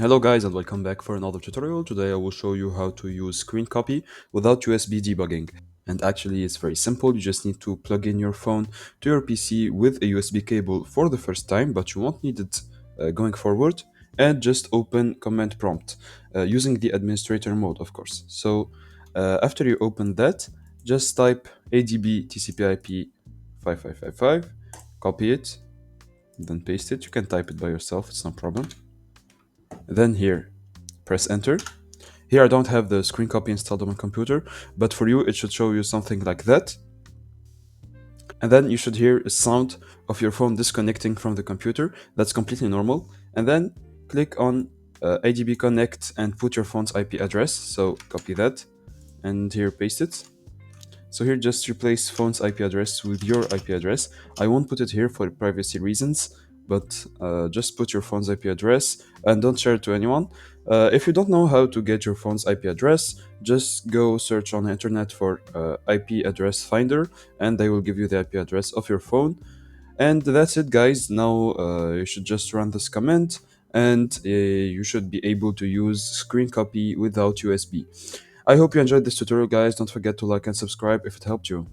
Hello guys and welcome back for another tutorial. Today I will show you how to use Scrcpy without USB debugging. And actually it's very simple. You just need to plug in your phone to your PC with a USB cable for the first time, but you won't need it going forward. And just open command prompt using the administrator mode, of course. So after you open that, just type adb tcp/ip 5555, copy it, then paste it. You can type it by yourself, it's no problem. Then here, press enter. Here I don't have the screen copy installed on my computer, but for you it should show you something like that. And then you should hear a sound of your phone disconnecting from the computer. That's completely normal. And then click on ADB connect and put your phone's IP address. So copy that and here paste it. So here just replace phone's IP address with your IP address. I won't put it here for privacy reasons, but just put your phone's IP address and don't share it to anyone. If you don't know how to get your phone's IP address, just go search on the internet for IP address finder and they will give you the IP address of your phone. And that's it guys. Now you should just run this command and you should be able to use screen copy without USB. I hope you enjoyed this tutorial guys. Don't forget to like and subscribe if it helped you.